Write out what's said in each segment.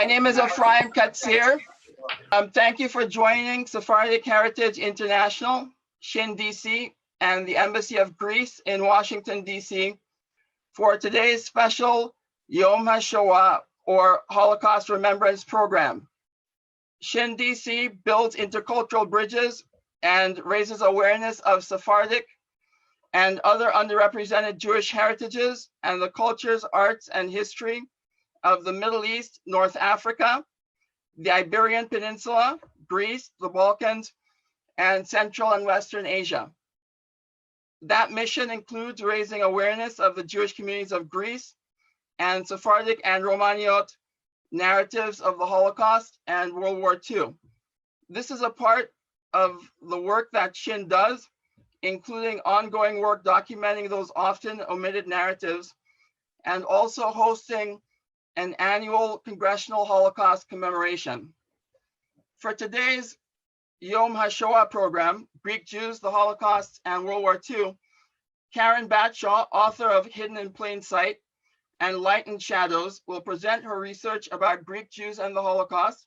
My name is Ephraim Katsir. Thank you for joining Sephardic Heritage International, SHIN DC, and the Embassy of Greece in Washington, DC, for today's special Yom HaShoah, or Holocaust Remembrance Program. SHIN DC builds intercultural bridges and raises awareness of Sephardic and other underrepresented Jewish heritages and the cultures, arts, and history of the Middle East, North Africa, the Iberian Peninsula, Greece, the Balkans, and Central and Western Asia. That mission includes raising awareness of the Jewish communities of Greece and Sephardic and Romaniot narratives of the Holocaust and World War II. This is a part of the work that SHIN does, including ongoing work documenting those often omitted narratives, and also hosting an annual Congressional Holocaust commemoration. For today's Yom HaShoah program, Greek Jews, the Holocaust, and World War II, Karen Batshaw, author of Hidden in Plain Sight and Light in Shadows, will present her research about Greek Jews and the Holocaust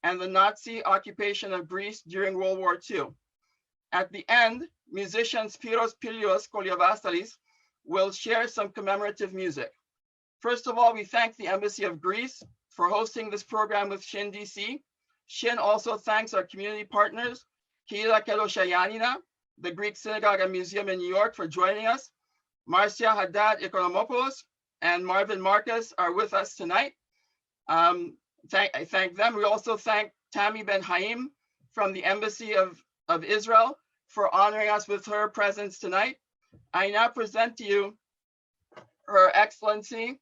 and the Nazi occupation of Greece during World War II. At the end, musician Spyros Pilios Koliavasalis will share some commemorative music. First of all, we thank the Embassy of Greece for hosting this program with SHIN DC. SHIN also thanks our community partners, Kehila Kedoshayanina, the Greek Synagogue and Museum in New York, for joining us. Marcia Haddad Economopoulos and Marvin Marcus are with us tonight. I thank them. We also thank Tammy Ben Haim from the Embassy of Israel for honoring us with her presence tonight. I now present to you Her Excellency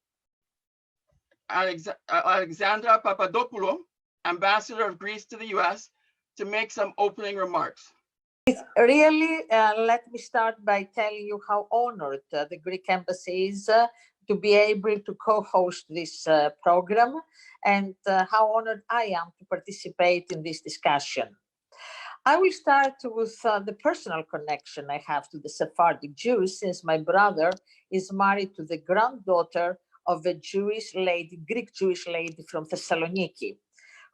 Alexandra Papadopoulou, Ambassador of Greece to the US, to make some opening remarks. Really, let me start by telling you how honored the Greek Embassy is to be able to co-host this program, and how honored I am to participate in this discussion. I will start with the personal connection I have to the Sephardic Jews, since my brother is married to the granddaughter of a Jewish lady, Greek Jewish lady from Thessaloniki,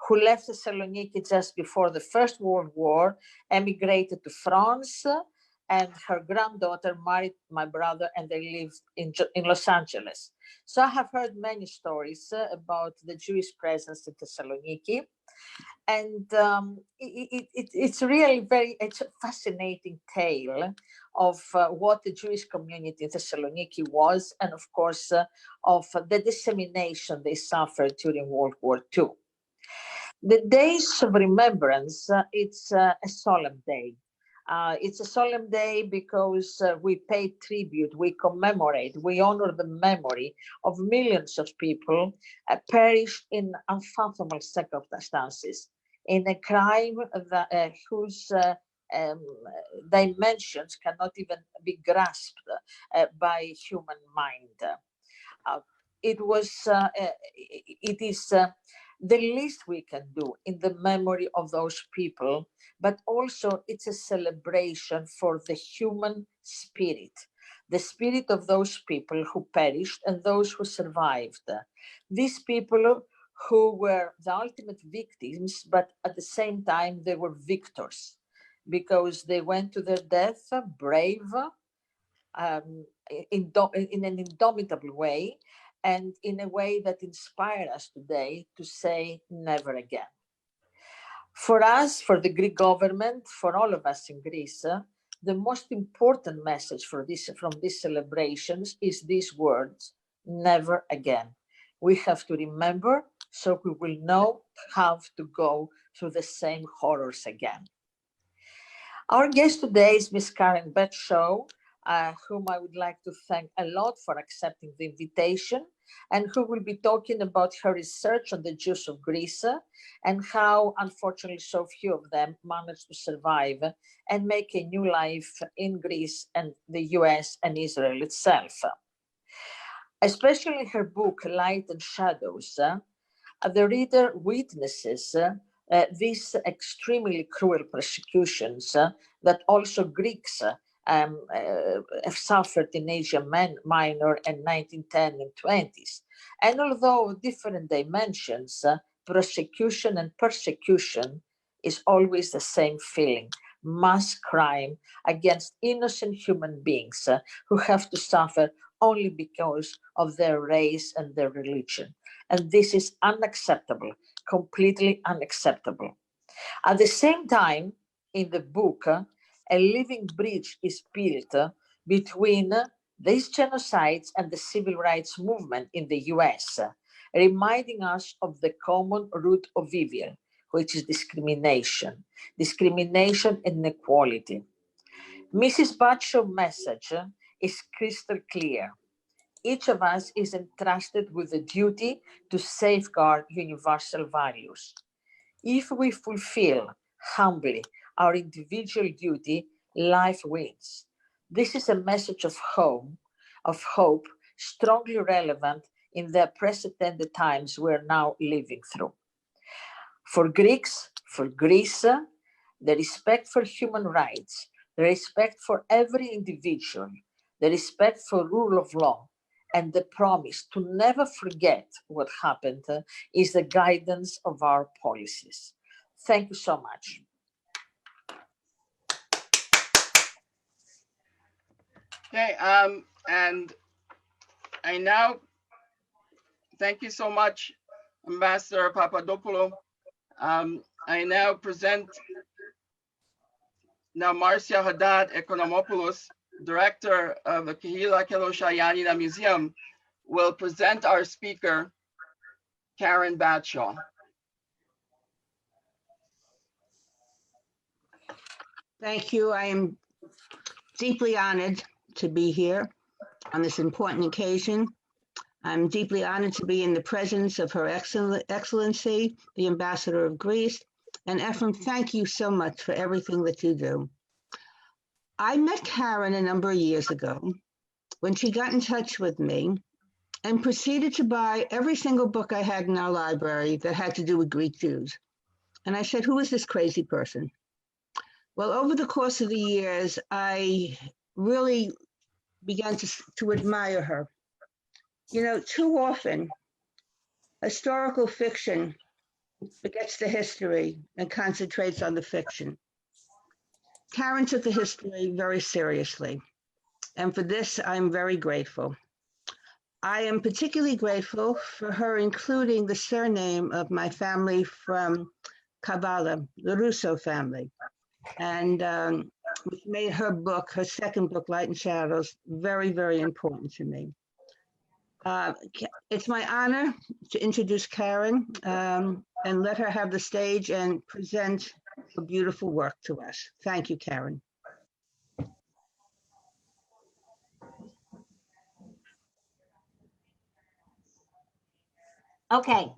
who left Thessaloniki just before the First World War, emigrated to France, and her granddaughter married my brother, and they lived in Los Angeles. So I have heard many stories about the Jewish presence in Thessaloniki. And it's really it's a fascinating tale of what the Jewish community in Thessaloniki was, and of course, of the dissemination they suffered during World War II. The days of remembrance, it's a solemn day. It's a solemn day because we pay tribute, we commemorate, we honor the memory of millions of people perished in unfathomable circumstances, in a crime that, whose dimensions cannot even be grasped by human mind. It is the least we can do in the memory of those people, but also it's a celebration for the human spirit, the spirit of those people who perished and those who survived. These people who were the ultimate victims, but at the same time, they were victors because they went to their death brave, in an indomitable way, and in a way that inspires us today to say never again. For us, for the Greek government, for all of us in Greece, the most important message from these celebrations is these words, never again. We have to remember so we will not have to go through the same horrors again. Our guest today is Ms. Karen Batshaw, whom I would like to thank a lot for accepting the invitation, and who will be talking about her research on the Jews of Greece and how, unfortunately, so few of them managed to survive and make a new life in Greece and the US and Israel itself. Especially her book, Light and Shadows, the reader witnesses these extremely cruel persecutions that also Greeks have suffered in Asia Minor in 1910 and 20s. And although different dimensions, prosecution and persecution is always the same feeling. Mass crime against innocent human beings who have to suffer only because of their race and their religion. And this is unacceptable, completely unacceptable. At the same time, in the book, a living bridge is built between these genocides and the civil rights movement in the US, reminding us of the common root of evil, which is discrimination and inequality. Mrs. Batshaw's message is crystal clear. Each of us is entrusted with the duty to safeguard universal values. If we fulfill humbly our individual duty, life wins. This is a message of hope, strongly relevant in the unprecedented times we're now living through. For Greeks, for Greece, the respect for human rights, the respect for every individual, the respect for rule of law, and the promise to never forget what happened is the guidance of our policies. Thank you so much. Okay, and I now thank you so much, Ambassador Papadopoulou. I now present Marcia Haddad Economopoulos, Director of the Kehila Kelosha Yanina Museum, will present our speaker, Karen Batshaw. Thank you. I am deeply honored to be here on this important occasion. I'm deeply honored to be in the presence of Her Excellency, the Ambassador of Greece. And Ephraim, thank you so much for everything that you do. I met Karen a number of years ago when she got in touch with me and proceeded to buy every single book I had in our library that had to do with Greek Jews. And I said, who is this crazy person? Well, over the course of the years, I really began to admire her. You know, too often, historical fiction forgets the history and concentrates on the fiction. Karen took the history very seriously, and for this, I'm very grateful. I am particularly grateful for her including the surname of my family from Kabbalah, the Russo family, and which made her book, her second book, Light and Shadows, very, very important to me. It's my honor to introduce Karen and let her have the stage and present her beautiful work to us. Thank you, Karen. Okay.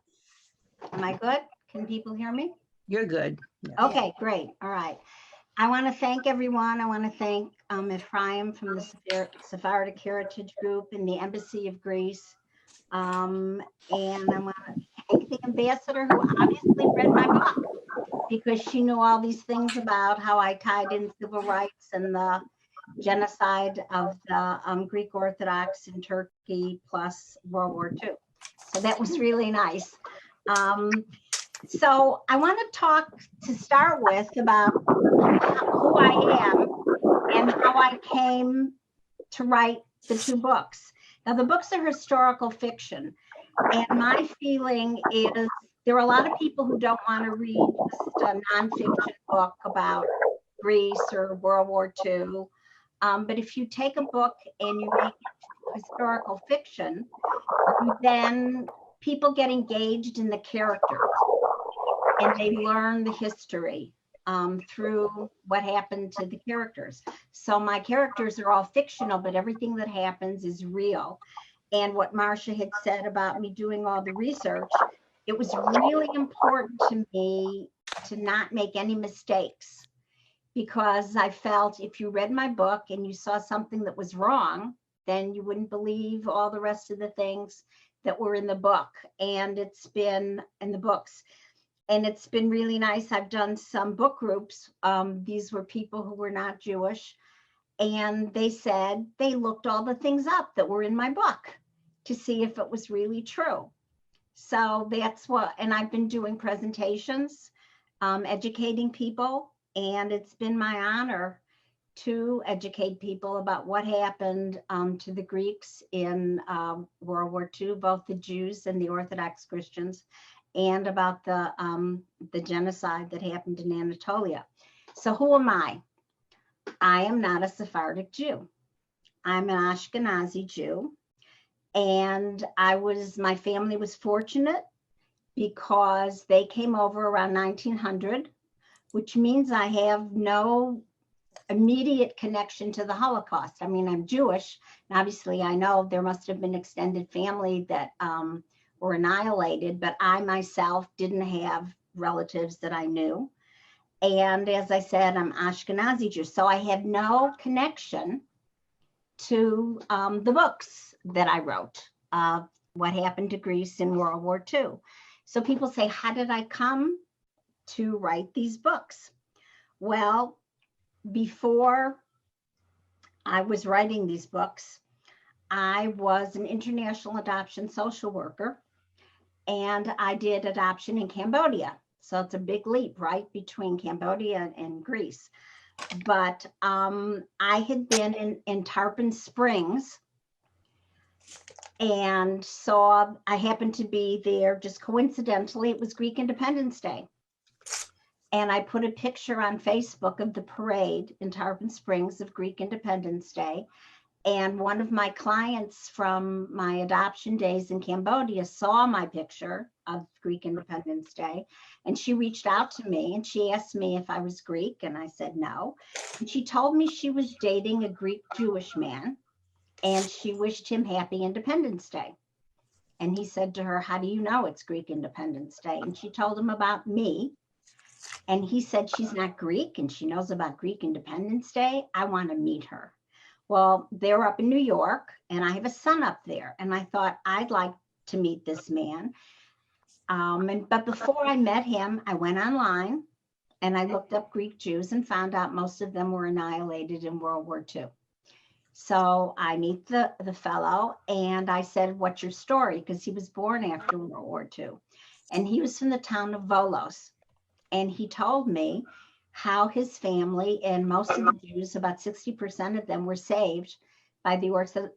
Am I good? Can people hear me? You're good. Yeah. Okay, great. All right. I want to thank everyone. I want to thank Ephraim from the Sephardic Heritage Group and the Embassy of Greece. And I want to thank the ambassador who obviously read my book because she knew all these things about how I tied in civil rights and the genocide of the Greek Orthodox in Turkey plus World War II. So that was really nice. So I want to talk to start with about who I am and how I came to write the two books. Now, the books are historical fiction, and my feeling is there are a lot of people who don't want to read just a nonfiction book about Greece or World War II. But if you take a book and you make it historical fiction, then people get engaged in the characters and they learn the history through what happened to the characters. So my characters are all fictional, but everything that happens is real. And what Marcia had said about me doing all the research, it was really important to me to not make any mistakes, because I felt if you read my book and you saw something that was wrong, then you wouldn't believe all the rest of the things that were in the book. And it's been in the books. And it's been really nice. I've done some book groups. These were people who were not Jewish. And they said they looked all the things up that were in my book to see if it was really true. So that's what, and I've been doing presentations, educating people, and it's been my honor to educate people about what happened to the Greeks in World War II, both the Jews and the Orthodox Christians, and about the genocide that happened in Anatolia. So who am I? I am not a Sephardic Jew. I'm an Ashkenazi Jew. And my family was fortunate because they came over around 1900, which means I have no immediate connection to the Holocaust. I mean, I'm Jewish, and obviously I know there must have been extended family that were annihilated, but I myself didn't have relatives that I knew. And as I said, I'm Ashkenazi Jew, so I had no connection to the books that I wrote, what happened to Greece in World War II. So people say, how did I come to write these books? Well, before I was writing these books, I was an international adoption social worker, and I did adoption in Cambodia. So it's a big leap, right, between Cambodia and Greece. But I had been in Tarpon Springs, and I happened to be there just coincidentally. It was Greek Independence Day. And I put a picture on Facebook of the parade in Tarpon Springs of Greek Independence Day. And one of my clients from my adoption days in Cambodia saw my picture of Greek Independence Day, and she reached out to me and she asked me if I was Greek, and I said no. And she told me she was dating a Greek Jewish man, and she wished him happy Independence Day. And he said to her, how do you know it's Greek Independence Day? And she told him about me. And he said, she's not Greek and she knows about Greek Independence Day. I want to meet her. Well, they're up in New York, and I have a son up there. And I thought I'd like to meet this man. But before I met him, I went online and I looked up Greek Jews and found out most of them were annihilated in World War II. So I meet the fellow and I said, what's your story? Because he was born after World War II. And he was from the town of Volos. And he told me how his family and most of the Jews, about 60% of them, were saved by the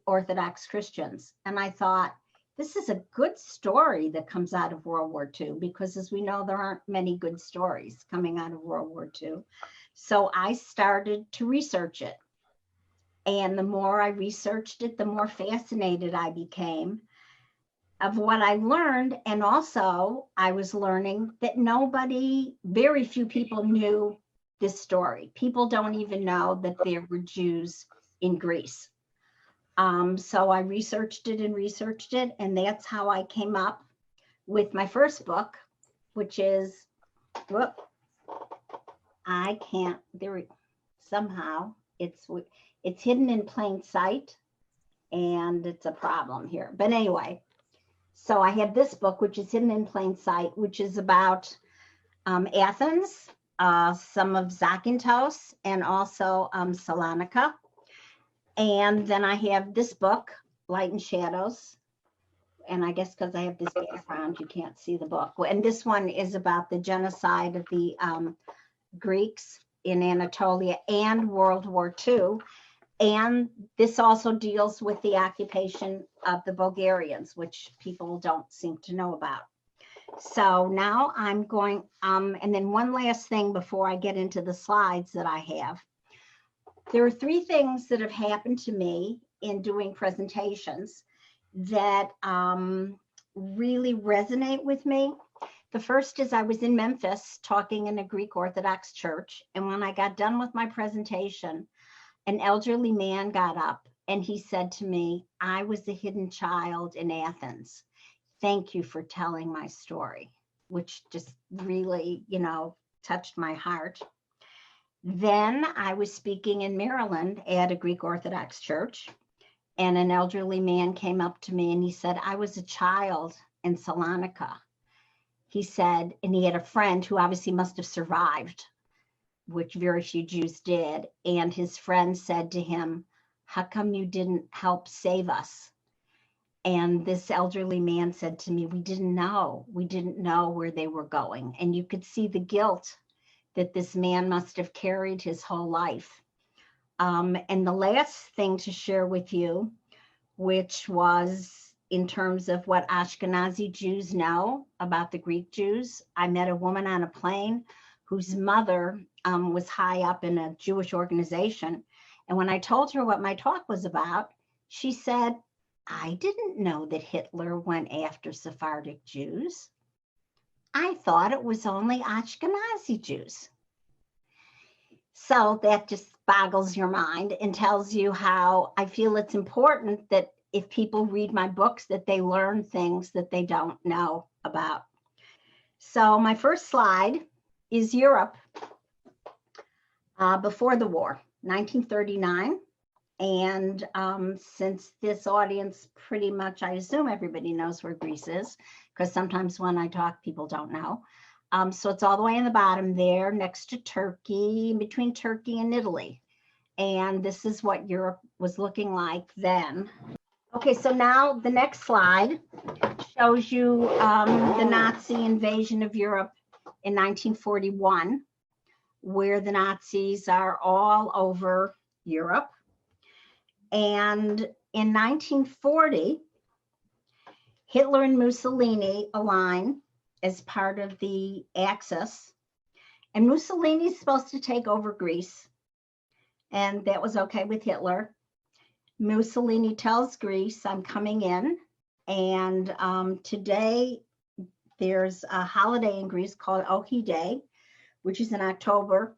Orthodox Christians. And I thought, this is a good story that comes out of World War II, because as we know, there aren't many good stories coming out of World War II. So I started to research it. And the more I researched it, the more fascinated I became of what I learned. And also I was learning that very few people knew this story. People don't even know that there were Jews in Greece. So I researched it, and that's how I came up with my first book, which is, somehow it's hidden in plain sight, and it's a problem here. But anyway, so I have this book, which is hidden in plain sight, which is about Athens, some of Zakynthos, and also Salonika. And then I have this book, Light and Shadows. And I guess because I have this background, you can't see the book. And this one is about the genocide of the Greeks in Anatolia and World War II. And this also deals with the occupation of the Bulgarians, which people don't seem to know about. So now I'm going, and then one last thing before I get into the slides that I have. There are three things that have happened to me in doing presentations that really resonate with me. The first is I was in Memphis talking in a Greek Orthodox church. And when I got done with my presentation, an elderly man got up and he said to me, I was a hidden child in Athens. Thank you for telling my story, which just really, touched my heart. Then I was speaking in Maryland at a Greek Orthodox church, and an elderly man came up to me and he said, I was a child in Salonika. He said, and he had a friend who obviously must have survived, which very few Jews did. And his friend said to him, how come you didn't help save us? And this elderly man said to me, we didn't know where they were going. And you could see the guilt that this man must have carried his whole life. And the last thing to share with you, which was in terms of what Ashkenazi Jews know about the Greek Jews, I met a woman on a plane whose mother was high up in a Jewish organization. And when I told her what my talk was about, she said, I didn't know that Hitler went after Sephardic Jews. I thought it was only Ashkenazi Jews. So that just boggles your mind and tells you how I feel it's important that if people read my books, that they learn things that they don't know about. So my first slide is Europe before the war, 1939. And since this audience pretty much, I assume everybody knows where Greece is, because sometimes when I talk, people don't know. So it's all the way in the bottom there, next to Turkey, between Turkey and Italy. And this is what Europe was looking like then. Okay, so now the next slide shows you the Nazi invasion of Europe in 1941, where the Nazis are all over Europe. And in 1940, Hitler and Mussolini align as part of the Axis. And Mussolini is supposed to take over Greece. And that was okay with Hitler. Mussolini tells Greece, I'm coming in. And today there's a holiday in Greece called Ohi Day, which is in October.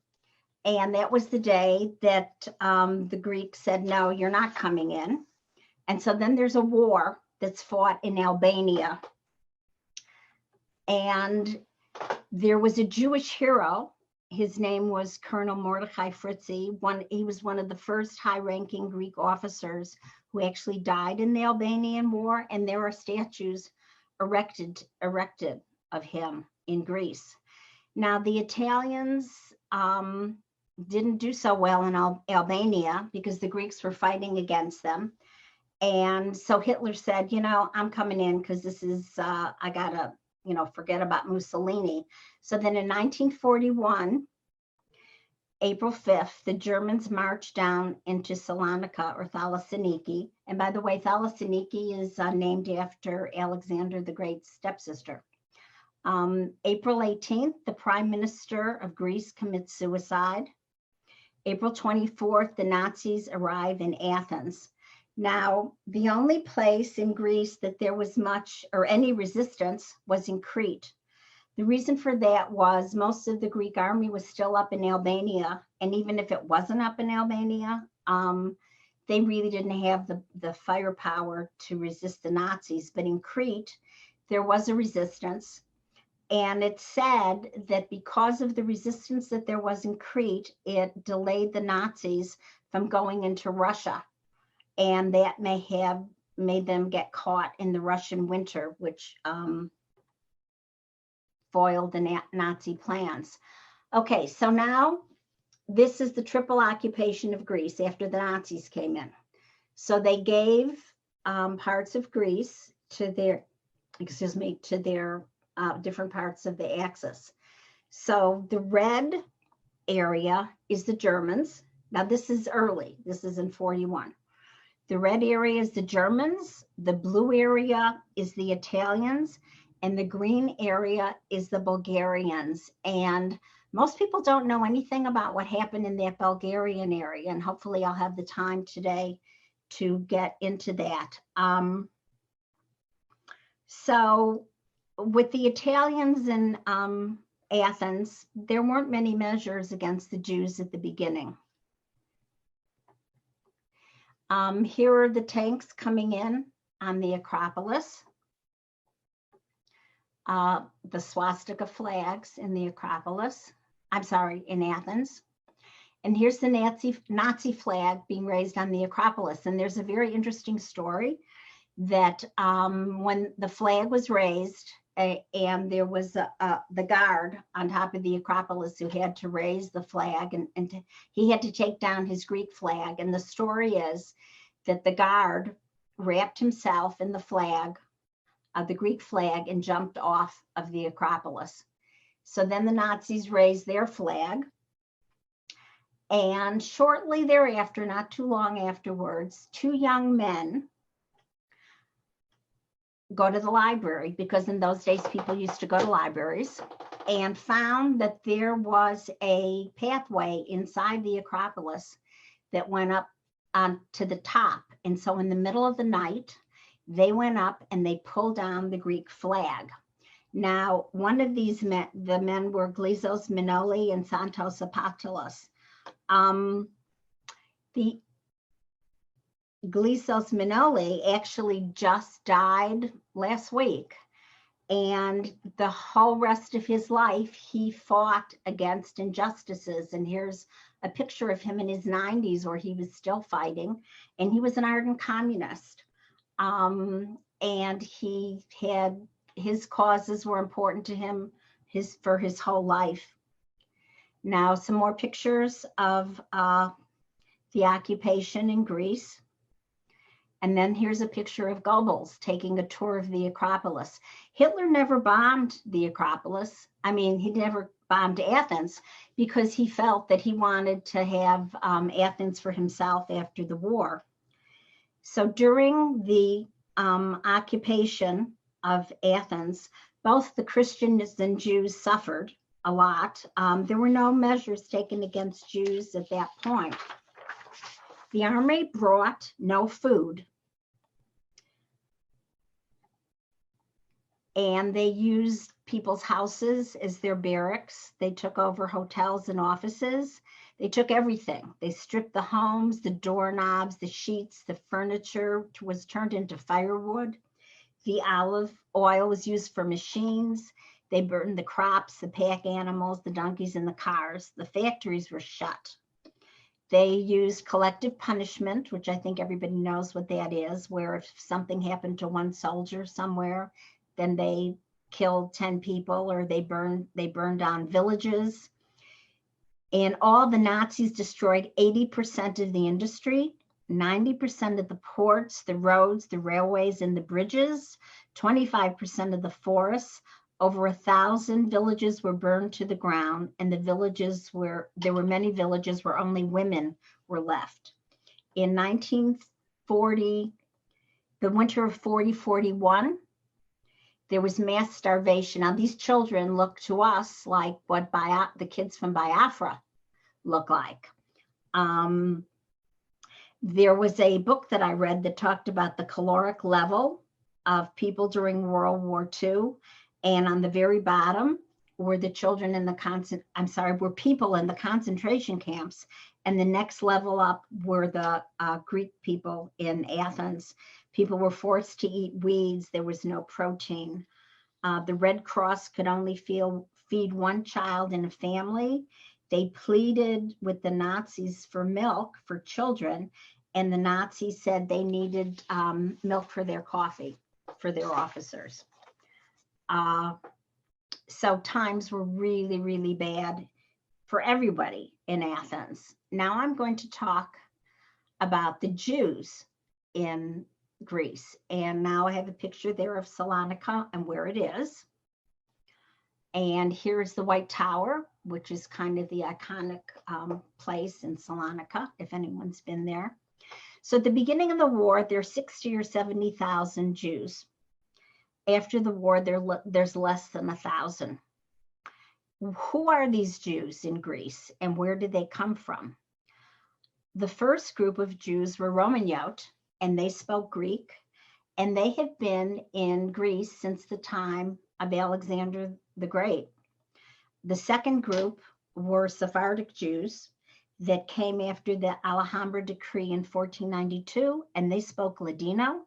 And that was the day that the Greeks said, no, you're not coming in. And so then there's a war that's fought in Albania. And there was a Jewish hero. His name was Colonel Mordechai Fritzi. He was one of the first high-ranking Greek officers who actually died in the Albanian War. And there are statues erected of him in Greece. Now, the Italians didn't do so well in Albania because the Greeks were fighting against them. And so Hitler said, you know, I'm coming in because this is, I gotta, you know, forget about Mussolini. So then in 1941, April 5th, the Germans marched down into Salonika or Thessaloniki. And by the way, Thessaloniki is named after Alexandra the Great's stepsister. April 18th, the Prime Minister of Greece commits suicide. April 24th, the Nazis arrive in Athens. Now, the only place in Greece that there was much or any resistance was in Crete. The reason for that was most of the Greek army was still up in Albania. And even if it wasn't up in Albania, they really didn't have the firepower to resist the Nazis. But in Crete, there was a resistance. And it said that because of the resistance that there was in Crete, it delayed the Nazis from going into Russia. And that may have made them get caught in the Russian winter, which foiled the Nazi plans. Okay, so now this is the triple occupation of Greece after the Nazis came in. So they gave parts of Greece to their, different parts of the Axis. So the red area is the Germans. Now this is early, this is in 41. The red area is the Germans, the blue area is the Italians, and the green area is the Bulgarians. And most people don't know anything about what happened in that Bulgarian area, and hopefully I'll have the time today to get into that. So with the Italians in Athens, there weren't many measures against the Jews at the beginning. Here are the tanks coming in on the Acropolis. The swastika flags in the Acropolis. I'm sorry, in Athens. And here's the Nazi flag being raised on the Acropolis. And there's a very interesting story that when the flag was raised and there was the guard on top of the Acropolis who had to raise the flag and he had to take down his Greek flag. And the story is that the guard wrapped himself in the flag, the Greek flag, and jumped off of the Acropolis. So then the Nazis raised their flag. And shortly thereafter, not too long afterwards, two young men go to the library, because in those days people used to go to libraries, and found that there was a pathway inside the Acropolis that went up to the top. And so in the middle of the night, they went up and they pulled down the Greek flag. Now, one of these men, the men were Glizos Minoli and Santos Apatolos. The Glizos Minoli actually just died last week, and the whole rest of his life he fought against injustices. And here's a picture of him in his 90s where he was still fighting, and he was an ardent communist. And he had, his causes were important to him for his whole life. Now, some more pictures of the occupation in Greece. And then here's a picture of Goebbels taking a tour of the Acropolis. Hitler never bombed the Acropolis. I mean, he never bombed Athens because he felt that he wanted to have Athens for himself after the war. So during the occupation of Athens, both the Christians and Jews suffered a lot. There were no measures taken against Jews at that point. The army brought no food, and they used people's houses as their barracks. They took over hotels and offices. They took everything. They stripped the homes, the doorknobs, the sheets, the furniture was turned into firewood. The olive oil was used for machines. They burned the crops, the pack animals, the donkeys, and the cars. The factories were shut. They used collective punishment, which I think everybody knows what that is, where if something happened to one soldier somewhere, then they killed 10 people, or they burned down villages. And all the Nazis destroyed 80% of the industry, 90% of the ports, the roads, the railways, and the bridges, 25% of the forests. Over 1,000 villages were burned to the ground, and there were many villages where only women were left. In 1940, the winter of 40-41, there was mass starvation. Now, these children look to us like what the kids from Biafra look like. There was a book that I read that talked about the caloric level of people during World War II. And on the very bottom were the children in the were people in the concentration camps. And the next level up were the Greek people in Athens. People were forced to eat weeds. There was no protein. The Red Cross could only feed one child in a family. They pleaded with the Nazis for milk for children. And the Nazis said they needed milk for their coffee for their officers. So times were really, really bad for everybody in Athens. Now I'm going to talk about the Jews in Greece. And now I have a picture there of Salonika and where it is. And here's the White Tower, which is kind of the iconic place in Salonika, if anyone's been there. So at the beginning of the war, there are 60 or 70,000 Jews. After the war, there's less than 1,000. Who are these Jews in Greece, and where did they come from? The first group of Jews were Romaniot, and they spoke Greek, and they have been in Greece since the time of Alexandra the Great. The second group were Sephardic Jews that came after the Alhambra decree in 1492, and they spoke Ladino.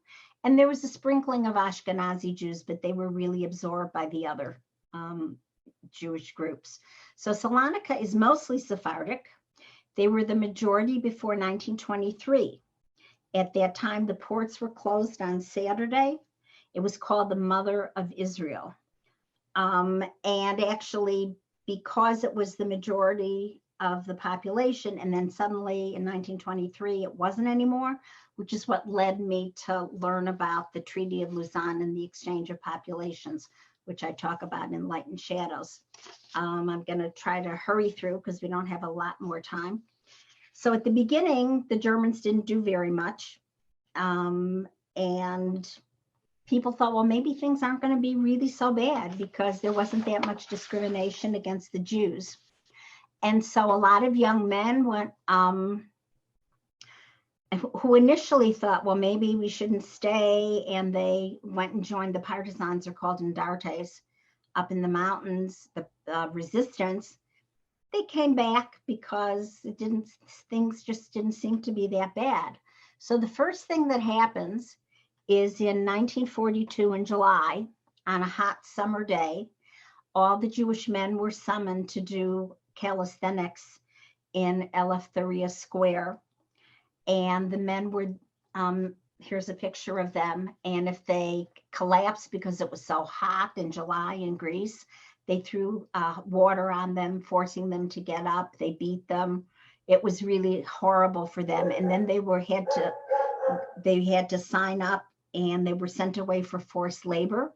And there was a sprinkling of Ashkenazi Jews, but they were really absorbed by the other Jewish groups. So Salonika is mostly Sephardic. They were the majority before 1923. At that time, the ports were closed on Saturday. It was called the Mother of Israel. And actually, because it was the majority of the population. And then suddenly in 1923, it wasn't anymore, which is what led me to learn about the Treaty of Lausanne and the exchange of populations, which I talk about in Light and Shadows. I'm going to try to hurry through because we don't have a lot more time. So at the beginning, the Germans didn't do very much. And people thought, well, maybe things aren't going to be really so bad because there wasn't that much discrimination against the Jews. And so a lot of young men went, who initially thought, well, maybe we shouldn't stay, and they went and joined the partisans, are called Andartes, up in the mountains, the resistance. They came back because things just didn't seem to be that bad. So the first thing that happens is in 1942 in July, on a hot summer day, all the Jewish men were summoned to do calisthenics in Eleftheria Square. And the men were, here's a picture of them. And if they collapsed because it was so hot in July in Greece, they threw water on them, forcing them to get up. They beat them. It was really horrible for them. And then they had to sign up, and they were sent away for forced labor.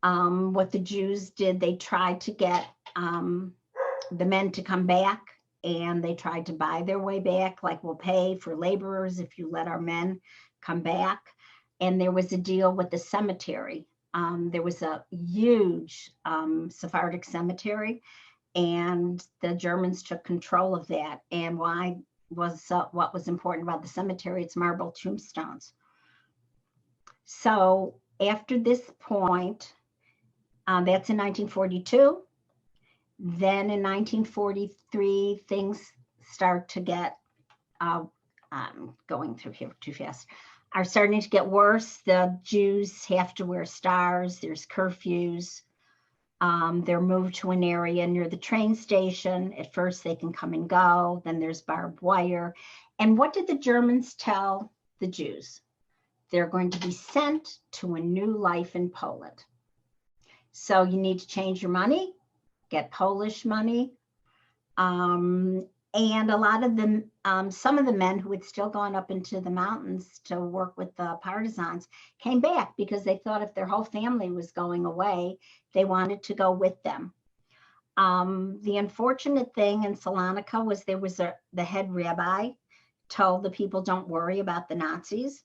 What the Jews did, they tried to get the men to come back, and they tried to buy their way back, like, we'll pay for laborers if you let our men come back. And there was a deal with the cemetery. There was a huge Sephardic cemetery, and the Germans took control of that. And what was important about the cemetery? It's marble tombstones. So after this point, that's in 1942. Then in 1943, things start to get, going through here too fast, are starting to get worse. The Jews have to wear stars. There's curfews. They're moved to an area near the train station. At first they can come and go. Then there's barbed wire. And what did the Germans tell the Jews? They're going to be sent to a new life in Poland. So you need to change your money, get Polish money. And a lot of them, some of the men who had still gone up into the mountains to work with the partisans came back because they thought if their whole family was going away, they wanted to go with them. The unfortunate thing in Salonika was the head rabbi told the people, don't worry about the Nazis.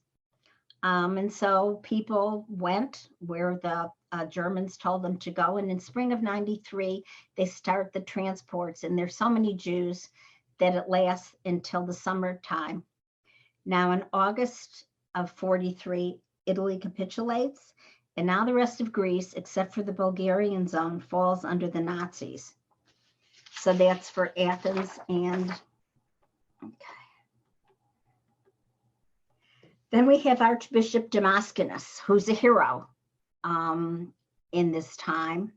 And so people went where the Germans told them to go. And in spring of '93, they start the transports. And there's so many Jews that it lasts until the summertime. Now in August of '43, Italy capitulates. And now the rest of Greece, except for the Bulgarian zone, falls under the Nazis. So that's for Athens and, okay. Then we have Archbishop Damaskinos, who's a hero in this time.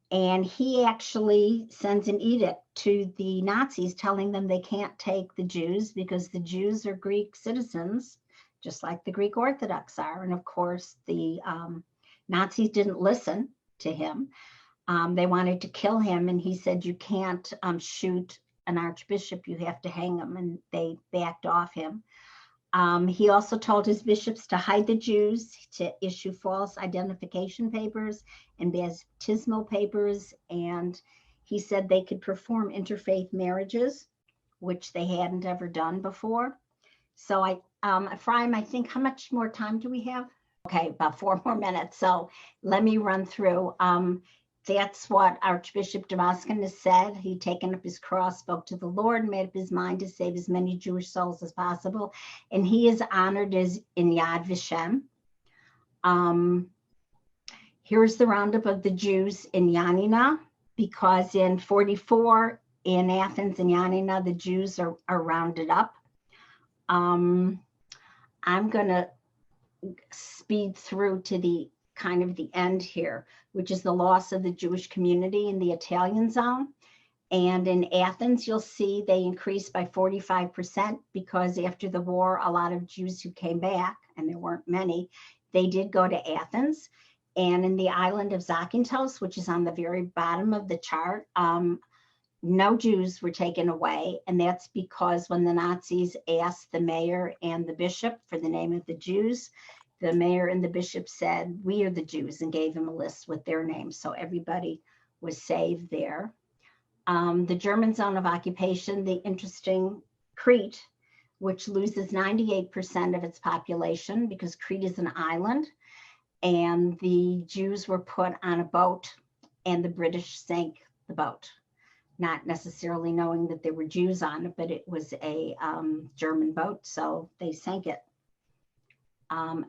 And he actually sends an edict to the Nazis telling them they can't take the Jews because the Jews are Greek citizens, just like the Greek Orthodox are. And of course, the Nazis didn't listen to him. They wanted to kill him. And he said, you can't shoot an archbishop, you have to hang him. And they backed off him. He also told his bishops to hide the Jews, to issue false identification papers and baptismal papers. And he said they could perform interfaith marriages, which they hadn't ever done before. So Ephraim, I think, how much more time do we have? Okay, about 4 more minutes. So let me run through. That's what Archbishop Damaskinos said. He'd taken up his cross, spoke to the Lord, made up his mind to save as many Jewish souls as possible. And he is honored as in Yad Vashem. Here's the roundup of the Jews in Yanina, because in 44 in Athens and Yanina, the Jews are rounded up. I'm going to speed through to the kind of the end here, which is the loss of the Jewish community in the Italian zone. And in Athens, you'll see they increased by 45% because after the war, a lot of Jews who came back, and there weren't many, they did go to Athens. And in the island of Zakynthos, which is on the very bottom of the chart, no Jews were taken away. And that's because when the Nazis asked the mayor and the bishop for the name of the Jews, the mayor and the bishop said, "We are the Jews," and gave him a list with their names. So everybody was saved there. The German zone of occupation, the interesting Crete, which loses 98% of its population because Crete is an island, and the Jews were put on a boat and the British sank the boat, not necessarily knowing that there were Jews on it, but it was a German boat, so they sank it.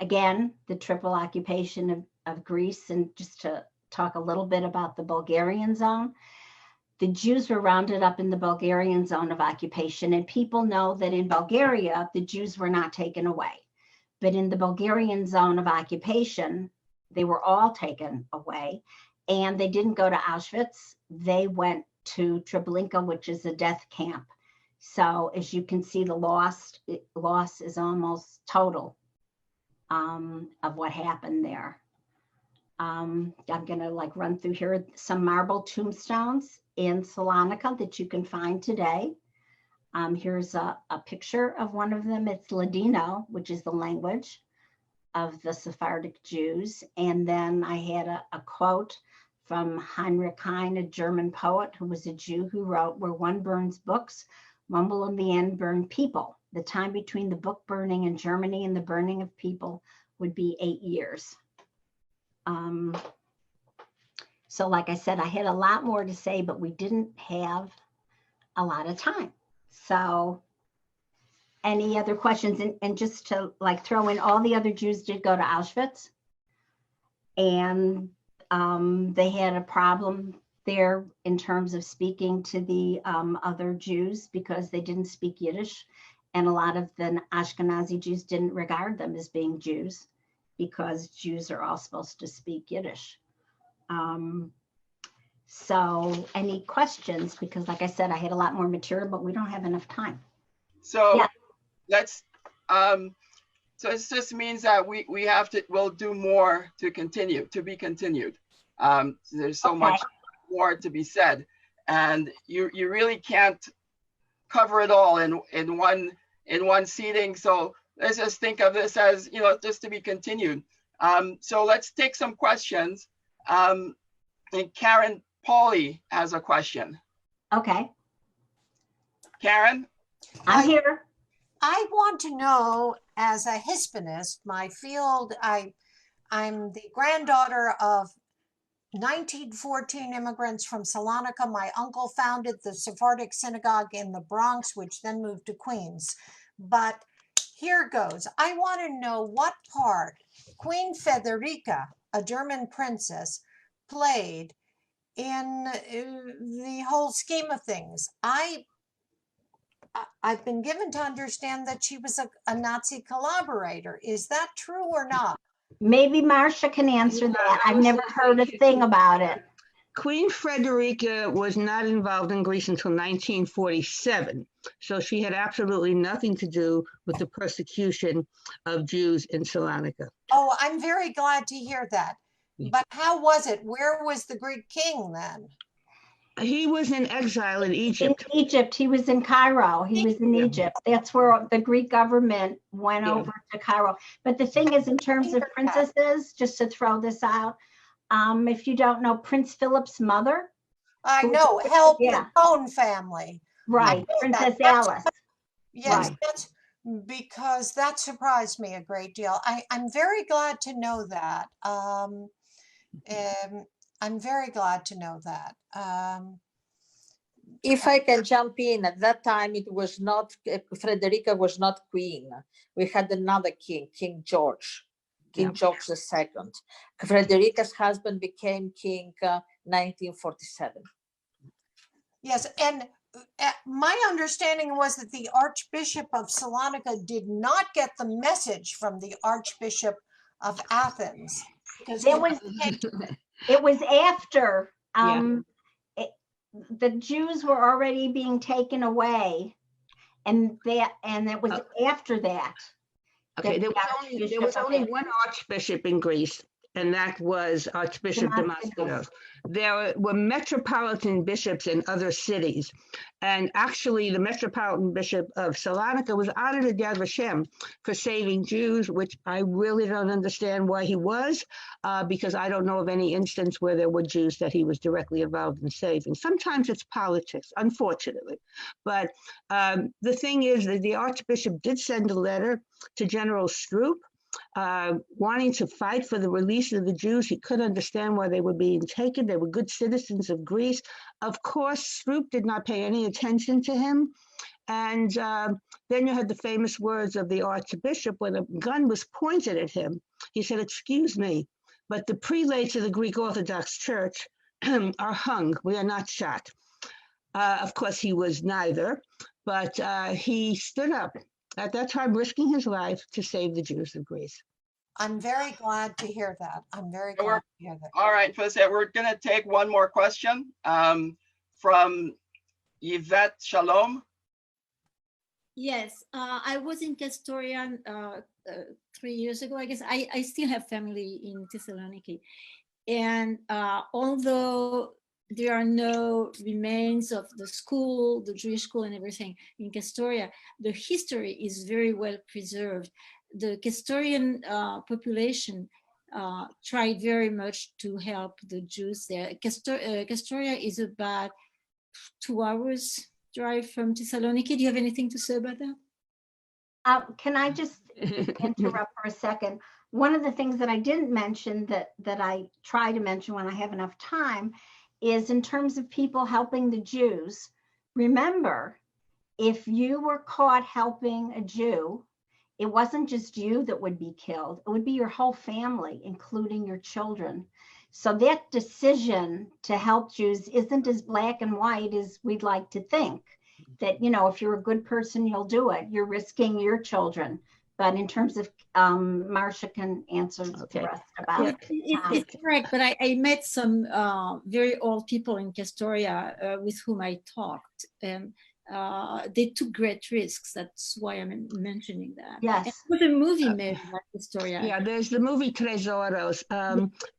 Again, the triple occupation of Greece, and just to talk a little bit about the Bulgarian zone, the Jews were rounded up in the Bulgarian zone of occupation, and people know that in Bulgaria, the Jews were not taken away. But in the Bulgarian zone of occupation, they were all taken away, and they didn't go to Auschwitz. They went to Treblinka, which is a death camp. So as you can see, the loss is almost total of what happened there. I'm gonna run through here some marble tombstones in Salonika that you can find today. Here's a picture of one of them. It's Ladino, which is the language of the Sephardic Jews. And then I had a quote from Heinrich Heine, a German poet who was a Jew, who wrote, "Where one burns books, one will in the end burn people. The time between the book burning in Germany and the burning of people would be 8 years." So like I said, I had a lot more to say, but we didn't have a lot of time. So any other questions? And just to throw in, all the other Jews did go to Auschwitz, and they had a problem there in terms of speaking to the other Jews because they didn't speak Yiddish. And a lot of the Ashkenazi Jews didn't regard them as being Jews because Jews are all supposed to speak Yiddish. So any questions? Because like I said, I had a lot more material, but we don't have enough time. So Yeah. let's, so it just means that we'll do more to be continued. There's so much more to be said, and you really can't cover it all in one seating. So let's just think of this as, just to be continued. So let's take some questions. And Karen Pauly has a question. Okay. Karen? I'm here. I want to know, as a Hispanist, my field, I'm the granddaughter of 1914 immigrants from Salonika. My uncle founded the Sephardic synagogue in the Bronx, which then moved to Queens. But here goes. I want to know what part Queen Frederica, a German princess, played in the whole scheme of things. I've been given to understand that she was a Nazi collaborator. Is that true or not? Maybe Marcia can answer that. I've never heard a thing about it. Queen Frederica was not involved in Greece until 1947. So she had absolutely nothing to do with the persecution of Jews in Salonika. Oh, I'm very glad to hear that. But how was it? Where was the Greek king then? He was in exile in Egypt. In Egypt, he was in Cairo. He was in Egypt. That's where the Greek government went over to Cairo. But the thing is, in terms of princesses, just to throw this out, if you don't know, Prince Philip's mother. I know, help the Cone family. Right, Princess Alice. Yes, Right. that's because that surprised me a great deal. I'm very glad to know that. I'm very glad to know that. If I can jump in, at that time it was not, Frederica was not queen. We had another king, King George II. Frederica's husband became king 1947. Yes, and my understanding was that the Archbishop of Salonika did not get the message from the Archbishop of Athens. It was after the Jews were already being taken away, and it was after that. Okay, there was only one archbishop in Greece, and that was Archbishop Damaskinos. There were metropolitan bishops in other cities, and actually the Metropolitan Bishop of Salonika was honored at Yad Vashem for saving Jews, which I really don't understand why he was, because I don't know of any instance where there were Jews that he was directly involved in saving. Sometimes it's politics, unfortunately. But the thing is that the Archbishop did send a letter to General Stroop, wanting to fight for the release of the Jews. He couldn't understand why they were being taken. They were good citizens of Greece. Of course, Stroop did not pay any attention to him. And then you had the famous words of the Archbishop when a gun was pointed at him. He said, "Excuse me, but the prelates of the Greek Orthodox Church are hung. We are not shot." Of course, he was neither, but he stood up at that time, risking his life to save the Jews of Greece. I'm very glad to hear that. I'm very glad to hear that. All right, we're going to take one more question from Yvette Shalom. Yes, I was in Castoria 3 years ago. I guess I still have family in Thessaloniki. And although there are no remains of the school, the Jewish school and everything in Castoria, the history is very well preserved. The Castorian population tried very much to help the Jews there. Castoria is about 2 hours drive from Thessaloniki. Do you have anything to say about that? Can I just interrupt for a second? One of the things that I didn't mention that I try to mention when I have enough time is in terms of people helping the Jews. Remember, if you were caught helping a Jew, it wasn't just you that would be killed. It would be your whole family, including your children. So that decision to help Jews isn't as black and white as we'd like to think. That, you know, if you're a good person, you'll do it. You're risking your children. But in terms of, Marcia can answer the rest about it. It's correct, but I met some very old people in Castoria with whom I talked, and they took great risks. That's why I'm mentioning that. Yes. And there was a movie made about Castoria. Yeah, there's the movie Tresoros.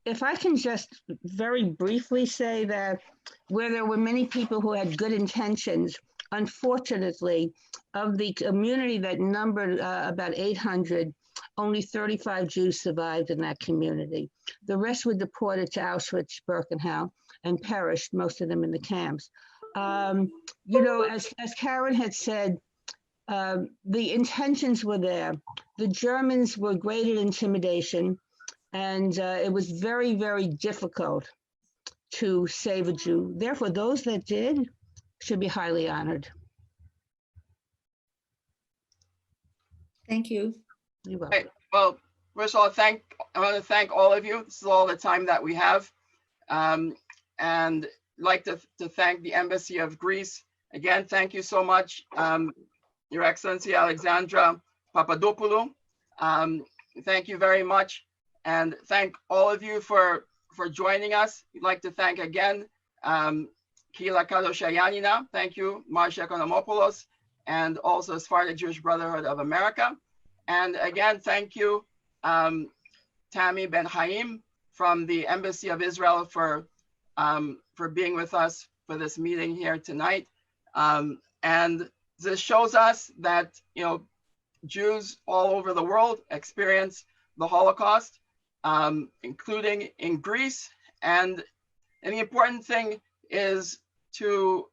If I can just very briefly say that where there were many people who had good intentions, unfortunately, of the community that numbered about 800, only 35 Jews survived in that community. The rest were deported to Auschwitz, Birkenau, and perished, most of them in the camps. You know, as Karen had said, the intentions were there. The Germans were great at intimidation, and it was very, very difficult to save a Jew. Therefore, those that did should be highly honored. Thank you. You're welcome. Right. Well, first of all, I want to thank all of you. This is all the time that we have. And like to thank the Embassy of Greece. Again, thank you so much, Your Excellency Alexandra Papadopoulou. Thank you very much. And thank all of you for joining us. We'd like to thank again, Kila Kadoshayanina. Thank you, Marcia Economopoulos, and also Sephardic Jewish Brotherhood of America. And again, thank you, Tammy Ben Haim from the Embassy of Israel for being with us for this meeting here tonight. And this shows us that, you know, Jews all over the world experience the Holocaust, including in Greece. And the important thing is to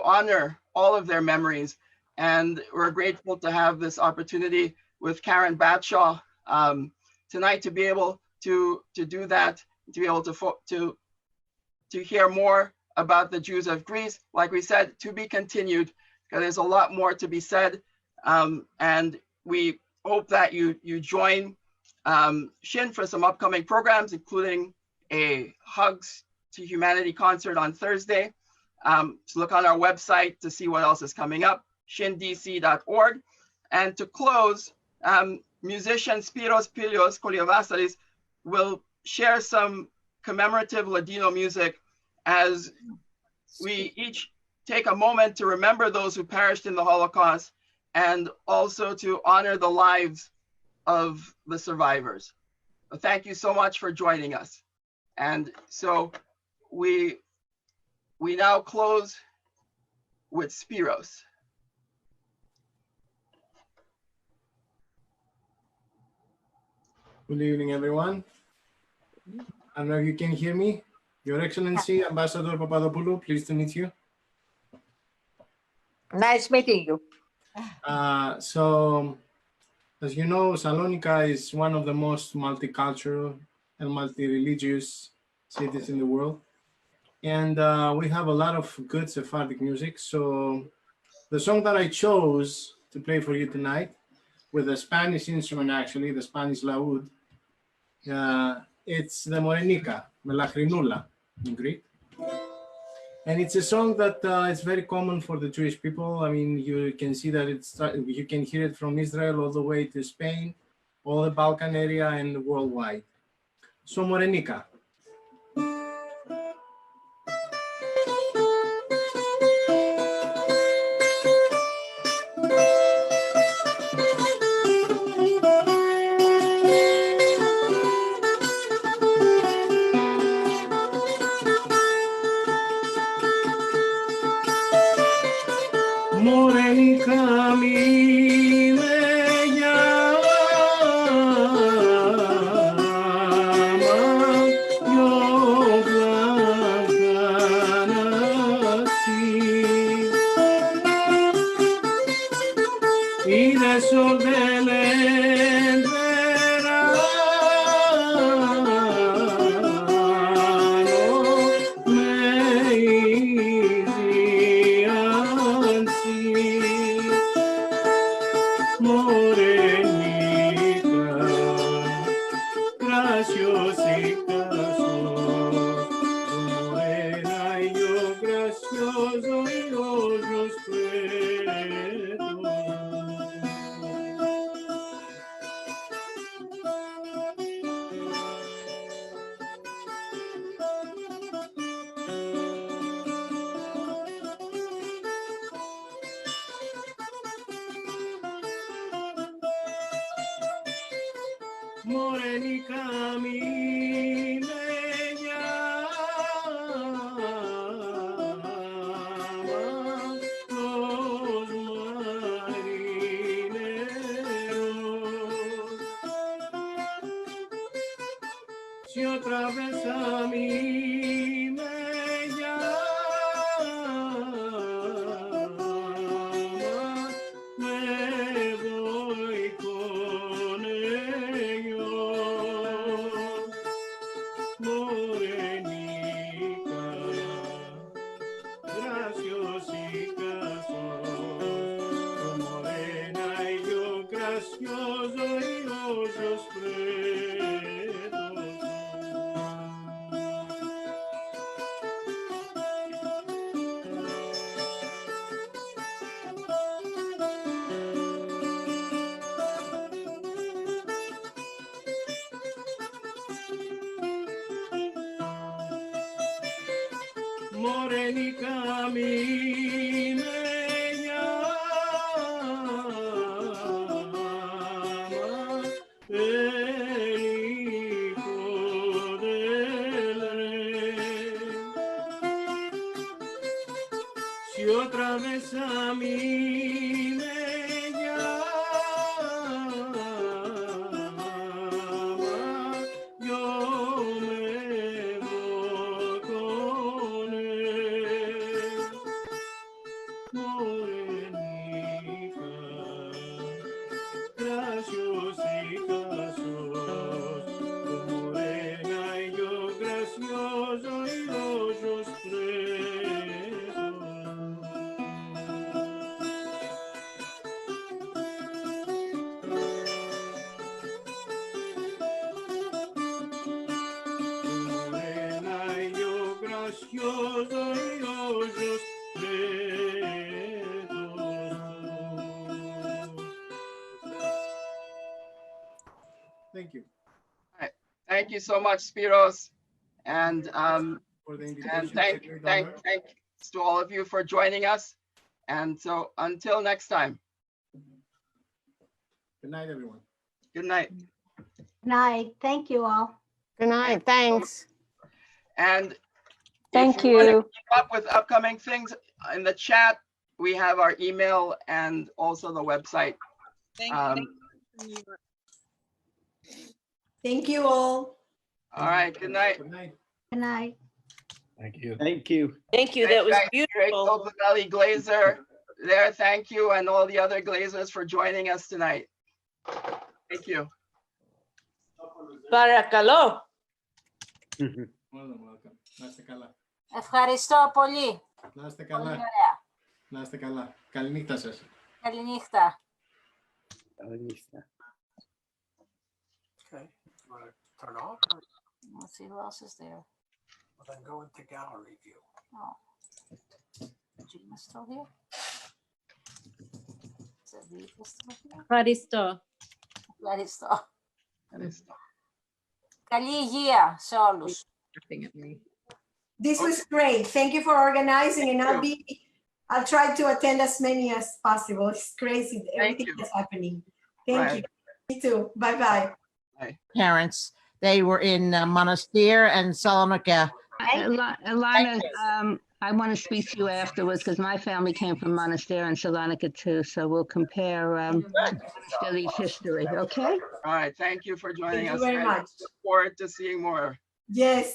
honor all of their memories. And we're grateful to have this opportunity with Karen Batshaw tonight to be able to do that, to be able to hear more about the Jews of Greece. Like we said, to be continued, because there's a lot more to be said. And we hope that you join SHIN for some upcoming programs, including a Hugs to Humanity concert on Thursday. So look on our website to see what else is coming up, shindc.org. And to close, musician Spyros Pilios Koliavasalis will share some commemorative Ladino music as we each take a moment to remember those who perished in the Holocaust and also to honor the lives of the survivors. Thank you so much for joining us. And so we now close with Spyros. Good evening, everyone. I don't know if you can hear me. Your Excellency, Ambassador Papadopoulou, pleased to meet you. Nice meeting you. So, as you know, Salonika is one of the most multicultural and multi-religious cities in the world. And we have a lot of good Sephardic music. So the song that I chose to play for you tonight, with a Spanish instrument, actually, the Spanish laúd, it's the Morenika, Melachrinula in Greek. And it's a song that is very common for the Jewish people. I mean, you can see that you can hear it from Israel all the way to Spain, all the Balkan area and worldwide. So Morenika. Morenika mi me llama, yo blanca nací, y de sol del verano me hicían Morenika, graciosita sos, morena y yo gracioso y ojos pretos. Morenika mi me llama, los marineros. Si otra vez a mí me llama, me voy con ellos. Morenika, graciosita sos, morena y yo gracioso y ojos pretos. Morenika mi me llama, el hijo del rey. Si otra vez a mí me llama, yo me voy con él. Morenika, graciosita sos, morena y yo gracioso y ojos pretos. Morena y yo gracioso y ojos pretos. Thank you Thank you so much, Spyros. And for the invitation. thanks to all of you for joining us. And so until next time, Good night, everyone. good night. Night. Thank you all. Good night. Thanks. And Thank if you want to you. keep up with upcoming things in the chat, we have our email and also the website. Thank you all. All right, good night. Good night. Good night. Thank you. Thank you. Thank you. That was Great beautiful. Valley Glazer there. Thank you. And all the other Glazers for joining us tonight. Thank you. Παρακαλώ. Welcome. Να είστε καλά. Ευχαριστώ πολύ. Να είστε Πολύ καλά. ωραία. Να είστε καλά. Καληνύχτα σας. Καληνύχτα. Καληνύχτα. Okay. You want to turn off? Or, Let's see who else is there. well, then go into gallery view. Oh. Gina's still here? Is that Rita still here? Ευχαριστώ. Ευχαριστώ. Καλή υγεία σε όλους. This was great. Thank you for organizing, and I'll try to attend as many as possible. It's crazy, everything you. that's happening. Thank Right. you. Me too. Bye-bye. Parents. They were in Monastir and Salonika. Alana, I want to speak to you afterwards because my family came from Monastery and Salonika too. So we'll compare Philly's history. Okay. All right. Thank you for joining Thank us. you very I much. look forward to seeing more. Yes.